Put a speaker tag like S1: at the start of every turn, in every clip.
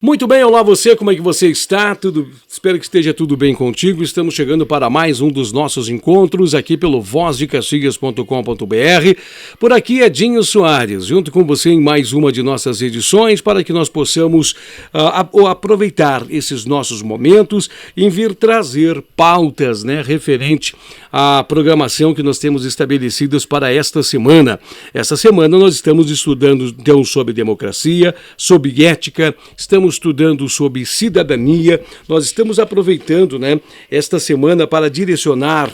S1: Muito bem, olá você, como é que você está? Espero que esteja tudo bem contigo. Estamos chegando para mais um dos nossos encontros aqui pelo vozdecaxias.com.br. Por aqui é Dinho Soares, junto com você em mais uma de nossas edições para que nós possamos aproveitar esses nossos momentos e vir trazer pautas, referente à programação que nós temos estabelecidas para esta semana. Essa semana nós estamos estudando então sobre democracia, sobre ética, estamos estudando sobre cidadania. Nós estamos aproveitando, esta semana para direcionar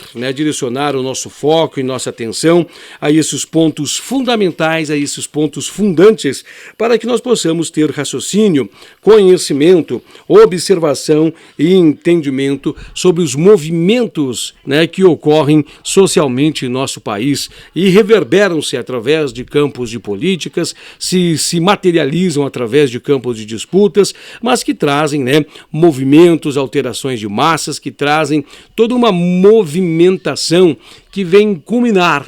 S1: o nosso foco e nossa atenção a esses pontos fundamentais, a esses pontos fundantes, para que nós possamos ter raciocínio, conhecimento, observação e entendimento sobre os movimentos, que ocorrem socialmente em nosso país e reverberam-se através de campos de políticas, se materializam através de campos de disputas, mas que trazem movimentos, alterações de massas, que trazem toda uma movimentação que vem culminar,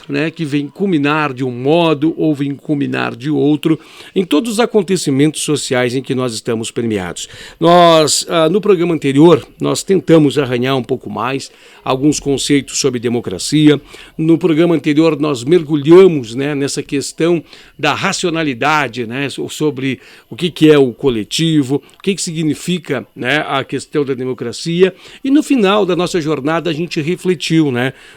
S1: de um modo ou vem culminar de outro em todos os acontecimentos sociais em que nós estamos permeados. Nós, no programa anterior, nós tentamos arranhar um pouco mais alguns conceitos sobre democracia. No programa anterior, nós mergulhamos, nessa questão da racionalidade, sobre o que é o coletivo, o que significa, a questão da democracia. E no final da nossa jornada, a gente refletiu,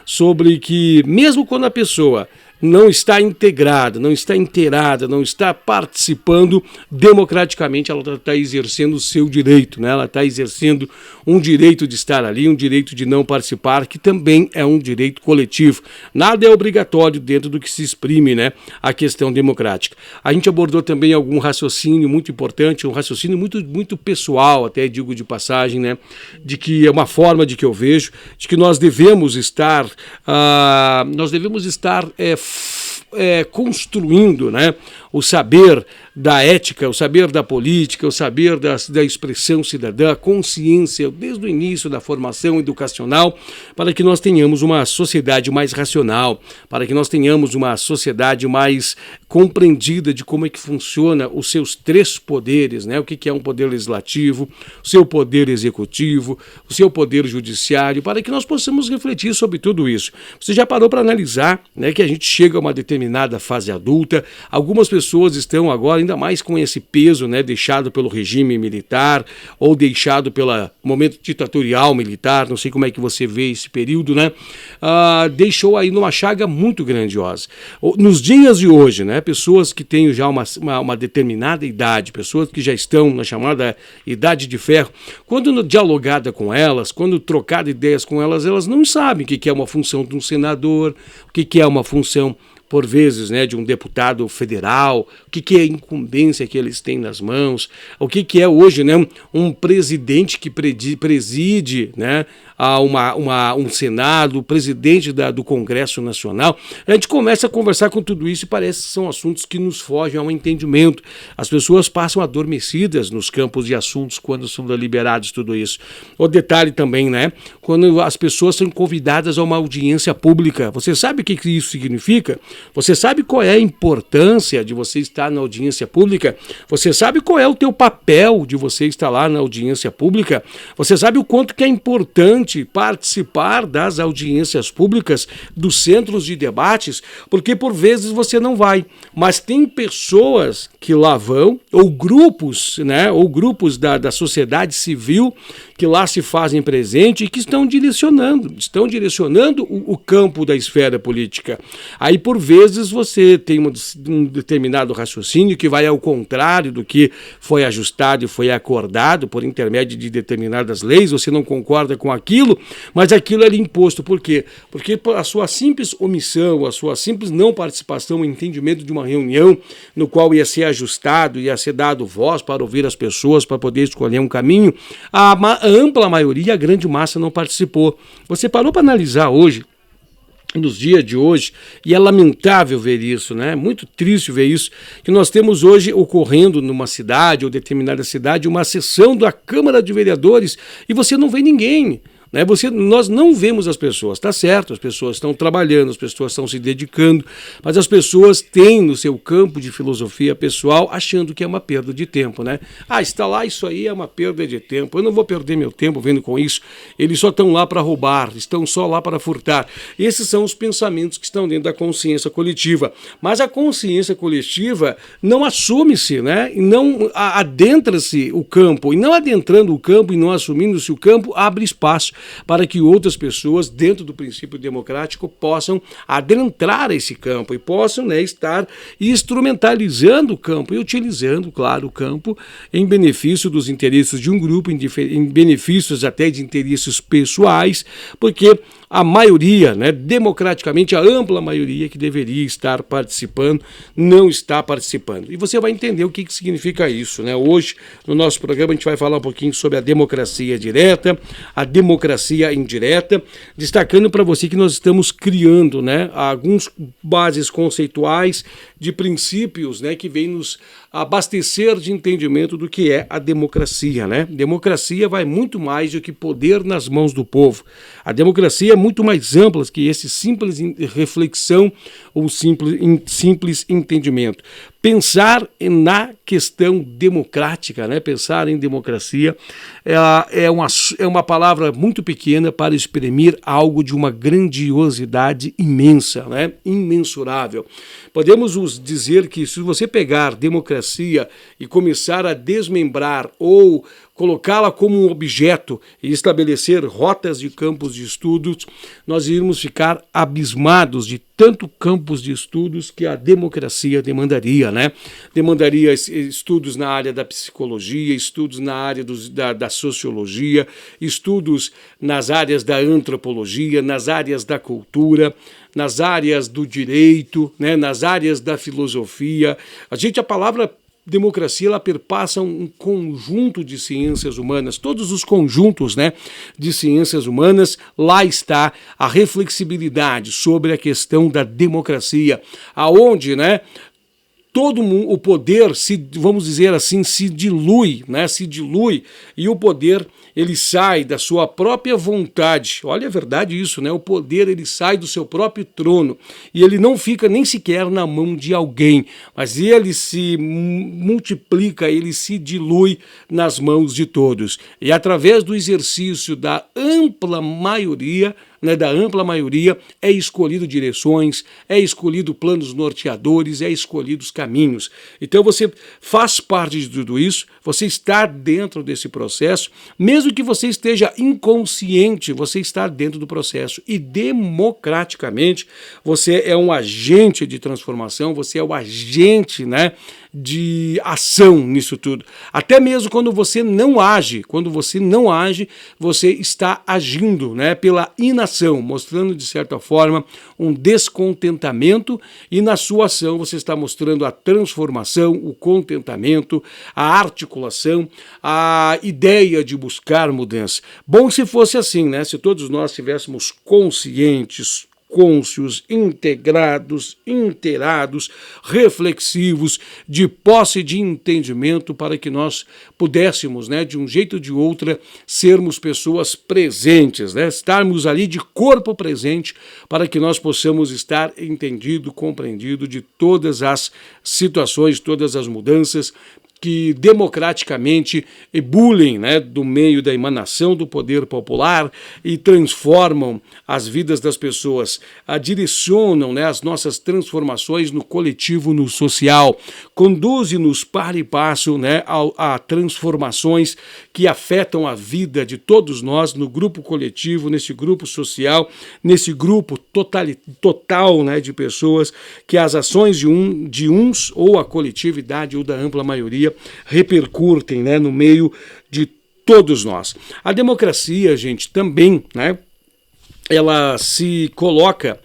S1: sobre que mesmo quando a pessoa não está integrada, não está inteirada, não está participando democraticamente, ela está exercendo o seu direito, ela está exercendo um direito de estar ali, um direito de não participar, que também é um direito coletivo. Nada é obrigatório dentro do que se exprime, a questão democrática. A gente abordou também algum raciocínio muito importante, um raciocínio muito pessoal, até digo de passagem, de que é uma forma de que eu vejo, de que nós devemos estar construindo, o saber da ética, o saber da política, o saber da expressão cidadã, a consciência desde o início da formação educacional, para que nós tenhamos uma sociedade mais racional, para que nós tenhamos uma sociedade mais compreendida de como é que funciona os seus três poderes, o que é um poder legislativo, o seu poder executivo, o seu poder judiciário, para que nós possamos refletir sobre tudo isso. Você já parou para analisar, que a gente chega a uma determinada fase adulta, algumas pessoas estão agora ainda mais com esse peso, deixado pelo regime militar ou deixado pelo momento ditatorial militar, não sei como é que você vê esse período, deixou aí numa chaga muito grandiosa. Nos dias de hoje, pessoas que têm já uma determinada idade, pessoas que já estão na chamada idade de ferro, quando dialogada com elas, quando trocada ideias com elas, elas não sabem o que é uma função de um senador, o que é uma função por vezes, de um deputado federal, o que é a incumbência que eles têm nas mãos, o que é hoje, um presidente que preside, um Senado, o presidente do Congresso Nacional. A gente começa a conversar com tudo isso e parece que são assuntos que nos fogem ao entendimento. As pessoas passam adormecidas nos campos de assuntos quando são deliberados tudo isso. O detalhe também, quando as pessoas são convidadas a uma audiência pública. Você sabe o que isso significa? Você sabe qual é a importância de você estar na audiência pública? Você sabe qual é o teu papel de você estar lá na audiência pública? Você sabe o quanto que é importante participar das audiências públicas, dos centros de debates? Porque por vezes você não vai, mas tem pessoas que lá vão, ou grupos, da sociedade civil que lá se fazem presente e que estão direcionando o campo da esfera política. Aí, por vezes, você tem um determinado raciocínio que vai ao contrário do que foi ajustado e foi acordado por intermédio de determinadas leis, você não concorda com aquilo, mas aquilo é imposto. Por quê? Porque a sua simples omissão, a sua simples não participação no entendimento de uma reunião no qual ia ser ajustado, ia ser dado voz para ouvir as pessoas, para poder escolher um caminho, a ampla maioria, a grande massa não participou. Você parou para analisar hoje, nos dias de hoje, e é lamentável ver isso, muito triste ver isso, que nós temos hoje ocorrendo numa cidade ou determinada cidade uma sessão da Câmara de Vereadores e você não vê ninguém. né? Nós não vemos as pessoas, tá certo, as pessoas estão trabalhando, as pessoas estão se dedicando, mas as pessoas têm no seu campo de filosofia pessoal achando que é uma perda de tempo, né? Está lá, isso aí é uma perda de tempo, eu não vou perder meu tempo vendo com isso, eles só estão lá para roubar, estão só lá para furtar. Esses são os pensamentos que estão dentro da consciência coletiva, mas a consciência coletiva não assume-se, né? E não adentra-se o campo, e não adentrando o campo e não assumindo-se o campo, abre espaço para que outras pessoas, dentro do princípio democrático, possam adentrar esse campo e possam, né, estar instrumentalizando o campo e utilizando, claro, o campo em benefício dos interesses de um grupo, em benefícios até de interesses pessoais, porque a maioria, né, democraticamente, a ampla maioria que deveria estar participando, não está participando. E você vai entender o que significa isso, né? Hoje, no nosso programa, a gente vai falar um pouquinho sobre a democracia direta, a democracia indireta, destacando para você que nós estamos criando, né, alguns bases conceituais de princípios, né, que vêm nos abastecer de entendimento do que é a democracia, né? Democracia vai muito mais do que poder nas mãos do povo. A democracia é muito mais ampla que esse simples reflexão ou simples entendimento. Pensar na questão democrática, né? Pensar em democracia é uma palavra muito pequena para exprimir algo de uma grandiosidade imensa, né? Imensurável. Podemos dizer que se você pegar democracia e começar a desmembrar ou colocá-la como um objeto e estabelecer rotas de campos de estudos, nós iríamos ficar abismados de tanto campos de estudos que a democracia demandaria, né? Demandaria estudos na área da psicologia, estudos na área da sociologia, estudos nas áreas da antropologia, nas áreas da cultura, nas áreas do direito, né? Nas áreas da filosofia. A palavra democracia, ela perpassa um conjunto de ciências humanas, todos os conjuntos, né, de ciências humanas, lá está a reflexibilidade sobre a questão da democracia, aonde, né, todo o poder vamos dizer assim, se dilui, né? Se dilui e o poder ele sai da sua própria vontade. Olha, é verdade isso, né? O poder ele sai do seu próprio trono e ele não fica nem sequer na mão de alguém, mas ele se multiplica, ele se dilui nas mãos de todos. E através do exercício da ampla maioria, né, é escolhido direções, é escolhido planos norteadores, é escolhido os caminhos. Então você faz parte de tudo isso, você está dentro desse processo, mesmo que você esteja inconsciente, você está dentro do processo e democraticamente você é um agente de transformação, você é o agente, né, de ação nisso tudo. Até mesmo quando você não age, você está agindo, né, pela inação, mostrando de certa forma um descontentamento e na sua ação você está mostrando a transformação, o contentamento, a articulação, a ideia de buscar mudança. Bom se fosse assim, né? Se todos nós estivéssemos conscientes, cônscios, integrados, inteirados, reflexivos, de posse de entendimento para que nós pudéssemos, né, de um jeito ou de outra, sermos pessoas presentes, né, estarmos ali de corpo presente para que nós possamos estar entendido, compreendido de todas as situações, todas as mudanças que democraticamente ebulem, né, do meio da emanação do poder popular e transformam as vidas das pessoas, direcionam, né, as nossas transformações no coletivo, no social, conduzem-nos para e passo, né, a transformações que afetam a vida de todos nós no grupo coletivo, nesse grupo social, nesse grupo total, né, de pessoas, que as ações de uns ou a coletividade ou da ampla maioria repercutem, né, no meio de todos nós. A democracia, gente, também, né, ela se coloca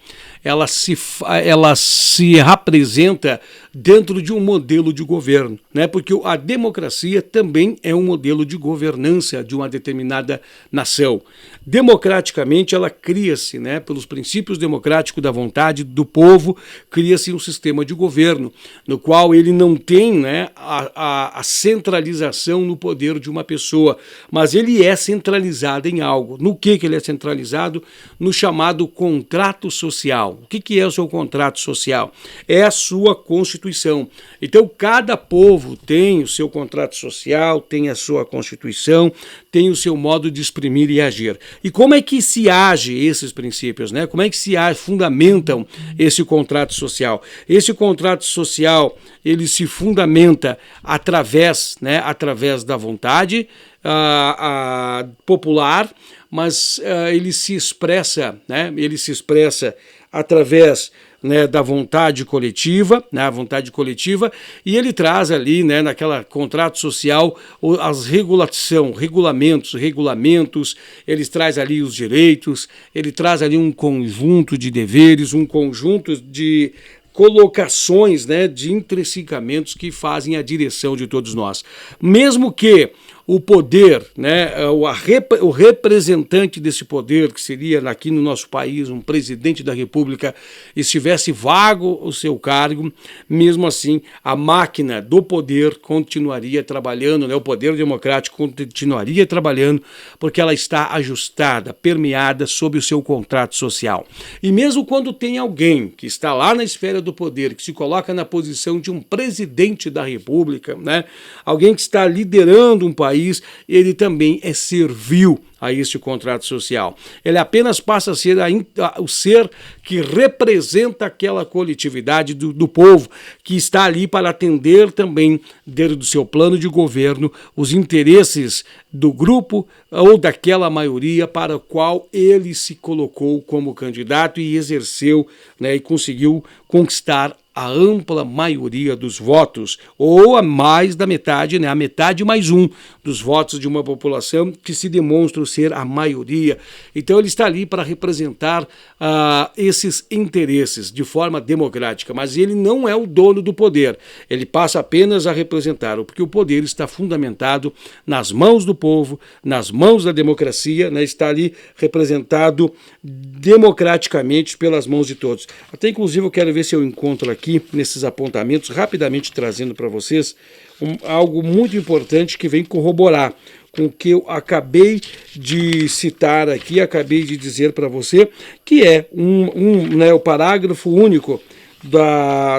S1: ela se apresenta dentro de um modelo de governo, né? Porque a democracia também é um modelo de governança de uma determinada nação. Democraticamente, ela cria-se, né, pelos princípios democráticos da vontade do povo, cria-se um sistema de governo, no qual ele não tem, né, a centralização no poder de uma pessoa, mas ele é centralizado em algo. No que ele é centralizado? No chamado contrato social. O que é o seu contrato social? É a sua Constituição. Então, cada povo tem o seu contrato social, tem a sua Constituição, tem o seu modo de exprimir e agir. E como é que se age esses princípios, né? Como é que se fundamentam esse contrato social? Esse contrato social, ele se fundamenta através da vontade popular, mas ele se expressa, né? Ele se expressa através, né, da vontade coletiva, né, a vontade coletiva, e ele traz ali, né, naquela contrato social, as regulamentos, ele traz ali os direitos, ele traz ali um conjunto de deveres, um conjunto de colocações, né, de intrinsecamentos que fazem a direção de todos nós. Mesmo que o poder, né, o representante desse poder, que seria aqui no nosso país um presidente da República, estivesse vago o seu cargo, mesmo assim a máquina do poder continuaria trabalhando, né, o poder democrático continuaria trabalhando, porque ela está ajustada, permeada sob o seu contrato social. E mesmo quando tem alguém que está lá na esfera do poder, que se coloca na posição de um presidente da República, né, alguém que está liderando um país, ele também é servil a este contrato social. Ele apenas passa a ser o ser que representa aquela coletividade do povo, que está ali para atender também, dentro do seu plano de governo, os interesses do grupo ou daquela maioria para o qual ele se colocou como candidato e exerceu, né, e conseguiu conquistar a ampla maioria dos votos, ou a mais da metade, né, a metade mais um dos votos de uma população que se demonstra ser a maioria. Então ele está ali para representar esses interesses de forma democrática, mas ele não é o dono do poder, ele passa apenas a representar, porque o poder está fundamentado nas mãos do povo, nas mãos da democracia, né, está ali representado democraticamente pelas mãos de todos. Até inclusive eu quero ver se eu encontro aqui nesses apontamentos, rapidamente trazendo para vocês algo muito importante que vem corroborar com o que eu acabei de citar aqui, acabei de dizer para você, que é né, o parágrafo único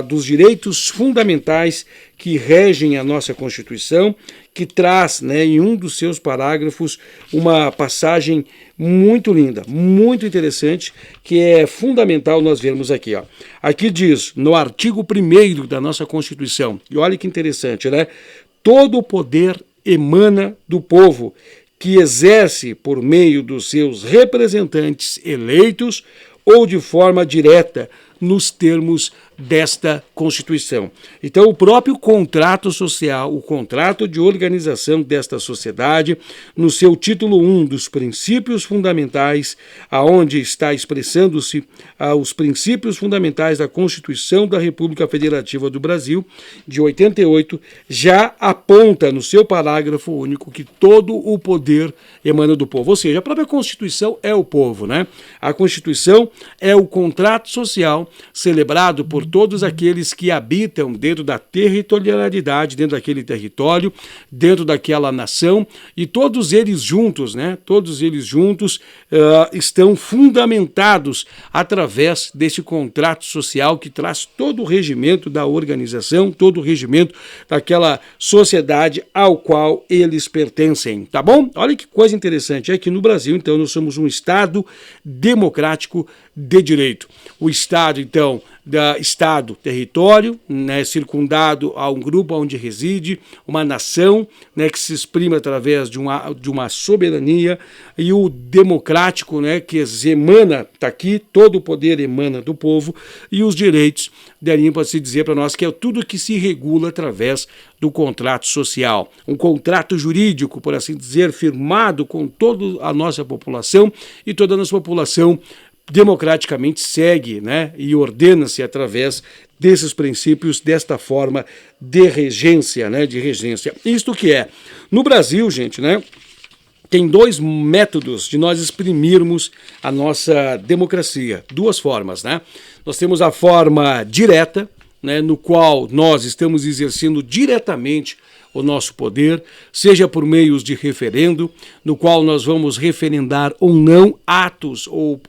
S1: dos direitos fundamentais que regem a nossa Constituição, que traz, né, em um dos seus parágrafos uma passagem muito linda, muito interessante, que é fundamental nós vermos aqui. Ó. Aqui diz, no artigo 1º da nossa Constituição, e olha que interessante, né? Todo o poder emana do povo, que exerce por meio dos seus representantes eleitos ou de forma direta nos termos desta Constituição. Então, o próprio contrato social, o contrato de organização desta sociedade, no seu título 1 dos princípios fundamentais, aonde está expressando-se os princípios fundamentais da Constituição da República Federativa do Brasil, de 88, já aponta no seu parágrafo único que todo o poder emana do povo. Ou seja, a própria Constituição é o povo, né? A Constituição é o contrato social celebrado por todos aqueles que habitam dentro da territorialidade, dentro daquele território, dentro daquela nação, e todos eles juntos, né? Todos eles juntos estão fundamentados através desse contrato social que traz todo o regimento da organização, todo o regimento daquela sociedade ao qual eles pertencem, tá bom? Olha que coisa interessante, é que no Brasil, então, nós somos um Estado democrático de direito. O Estado, então, Estado, território, né, circundado a um grupo onde reside, uma nação, né, que se exprime através de uma soberania, e o democrático, né, que emana, está aqui, todo o poder emana do povo, e os direitos, daria para se dizer para nós que é tudo que se regula através do contrato social. Um contrato jurídico, por assim dizer, firmado com toda a nossa população, e toda a nossa população democraticamente segue, né, e ordena-se através desses princípios, desta forma de regência, né, de regência. Isto que é, no Brasil, gente, né, tem dois métodos de nós exprimirmos a nossa democracia, duas formas, né? Nós temos a forma direta, né, no qual nós estamos exercendo diretamente o nosso poder, seja por meios de referendo, no qual nós vamos referendar ou não atos ou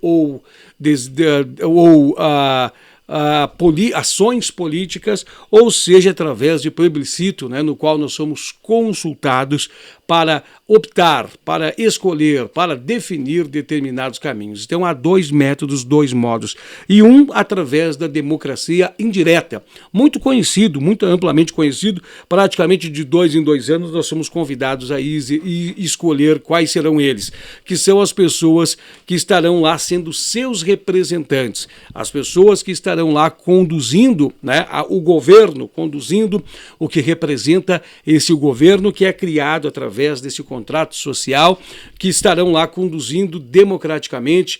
S1: ações políticas, ou seja, através de plebiscito, né, no qual nós somos consultados para optar, para escolher, para definir determinados caminhos. Então há dois métodos, dois modos, e um através da democracia indireta, muito conhecido, muito amplamente conhecido, praticamente de 2 em 2 anos nós somos convidados a escolher quais serão eles, que são as pessoas que estarão lá sendo seus representantes, as pessoas que estarão lá conduzindo, né, o governo, conduzindo o que representa esse governo que é criado através desse contrato social, que estarão lá conduzindo democraticamente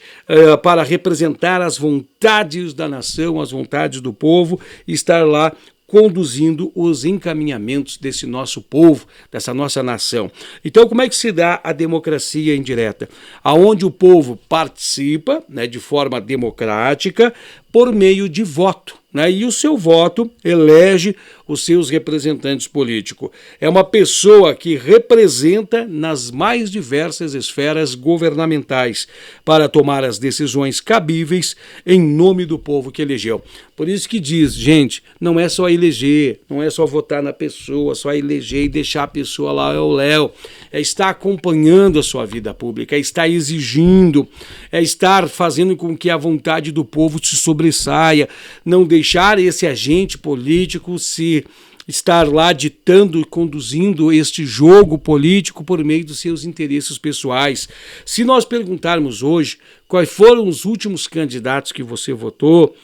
S1: para representar as vontades da nação, as vontades do povo, e estar lá conduzindo os encaminhamentos desse nosso povo, dessa nossa nação. Então, como é que se dá a democracia indireta? Aonde o povo participa, né, de forma democrática, por meio de voto, né? E o seu voto elege os seus representantes políticos. É uma pessoa que representa nas mais diversas esferas governamentais para tomar as decisões cabíveis em nome do povo que elegeu. Por isso que diz, gente, não é só eleger, não é só votar na pessoa, só eleger e deixar a pessoa lá ao léu. É estar acompanhando a sua vida pública, é estar exigindo, é estar fazendo com que a vontade do povo se sobressaia, não deixar esse agente político se estar lá ditando e conduzindo este jogo político por meio dos seus interesses pessoais. Se nós perguntarmos hoje quais foram os últimos candidatos que você votou,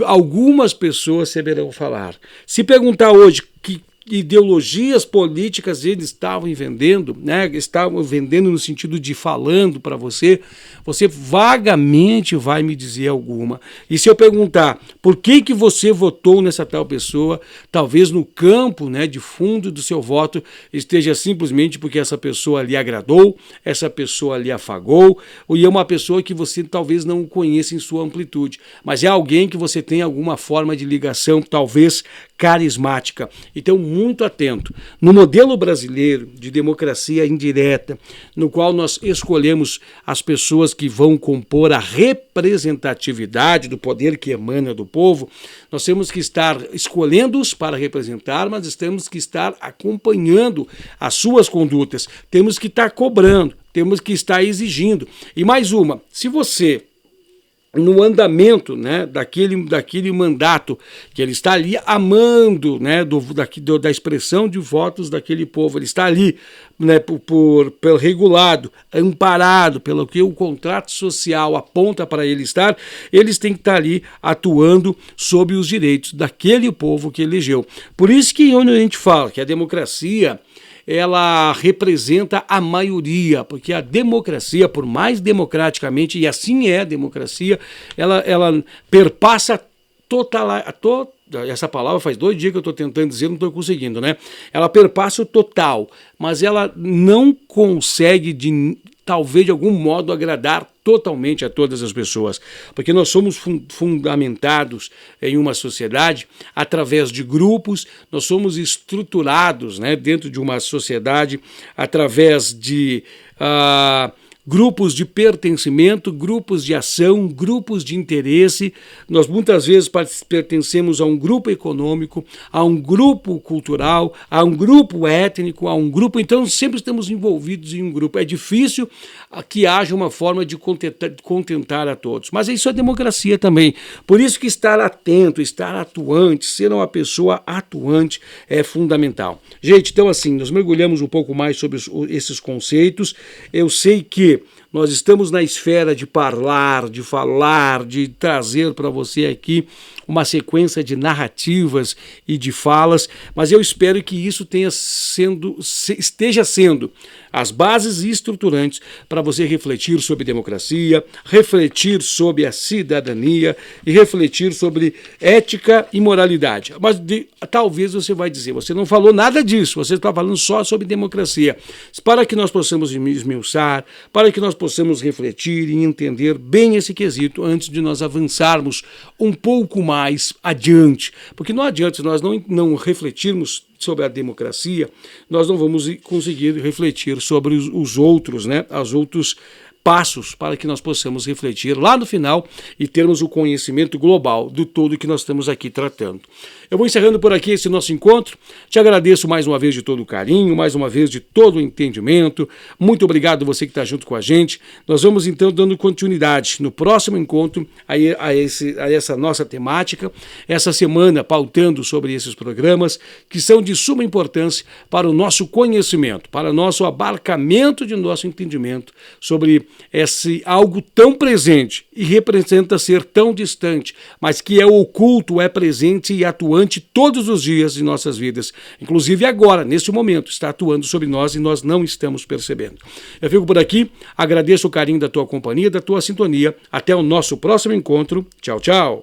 S1: algumas pessoas saberão falar. Se perguntar hoje que ideologias políticas eles estavam vendendo, né? Estavam vendendo no sentido de falando para você, você vagamente vai me dizer alguma. E se eu perguntar por que você votou nessa tal pessoa, talvez no campo, né, de fundo do seu voto esteja simplesmente porque essa pessoa lhe agradou, essa pessoa lhe afagou, ou é uma pessoa que você talvez não conheça em sua amplitude, mas é alguém que você tem alguma forma de ligação, talvez carismática. Então, muito atento. No modelo brasileiro de democracia indireta, no qual nós escolhemos as pessoas que vão compor a representatividade do poder que emana do povo, nós temos que estar escolhendo-os para representar, mas temos que estar acompanhando as suas condutas, temos que estar cobrando, temos que estar exigindo. E mais uma, se você no andamento, né, daquele mandato que ele está ali amando, né, da expressão de votos daquele povo, ele está ali, né, pelo regulado, amparado pelo que o contrato social aponta para ele estar, eles têm que estar ali atuando sobre os direitos daquele povo que elegeu. Por isso que onde a gente fala que a democracia ela representa a maioria, porque a democracia, por mais democraticamente, e assim é a democracia, ela perpassa essa palavra faz 2 dias que eu estou tentando dizer, não estou conseguindo, né? Ela perpassa o total, mas ela não consegue talvez de algum modo agradar totalmente a todas as pessoas, porque nós somos fundamentados em uma sociedade através de grupos, nós somos estruturados, né, dentro de uma sociedade através de grupos de pertencimento, grupos de ação, grupos de interesse. Nós muitas vezes pertencemos a um grupo econômico, a um grupo cultural, a um grupo étnico, a um grupo, então sempre estamos envolvidos em um grupo. É difícil que haja uma forma de contentar a todos, mas isso é democracia também. Por isso que estar atento, estar atuante, ser uma pessoa atuante é fundamental. Gente, então assim, nós mergulhamos um pouco mais sobre esses conceitos. Eu sei que nós estamos na esfera de falar, de trazer para você aqui uma sequência de narrativas e de falas, mas eu espero que isso esteja sendo as bases estruturantes para você refletir sobre democracia, refletir sobre a cidadania e refletir sobre ética e moralidade. Mas talvez você vai dizer, você não falou nada disso, você está falando só sobre democracia. Para que nós possamos esmiuçar, para que nós possamos refletir e entender bem esse quesito antes de nós avançarmos um pouco mais adiante. Porque não adianta nós não refletirmos sobre a democracia, nós não vamos conseguir refletir sobre os outros, né? Os outros passos para que nós possamos refletir lá no final e termos o conhecimento global do todo que nós estamos aqui tratando. Eu vou encerrando por aqui esse nosso encontro. Te agradeço mais uma vez de todo o carinho, mais uma vez de todo o entendimento. Muito obrigado você que está junto com a gente. Nós vamos então dando continuidade no próximo encontro a essa nossa temática, essa semana pautando sobre esses programas que são de suma importância para o nosso conhecimento, para o nosso abarcamento de nosso entendimento sobre esse algo tão presente e representa ser tão distante, mas que é oculto, é presente e atuante todos os dias de nossas vidas. Inclusive agora, nesse momento, está atuando sobre nós e nós não estamos percebendo. Eu fico por aqui, agradeço o carinho da tua companhia, da tua sintonia. Até o nosso próximo encontro. Tchau, tchau.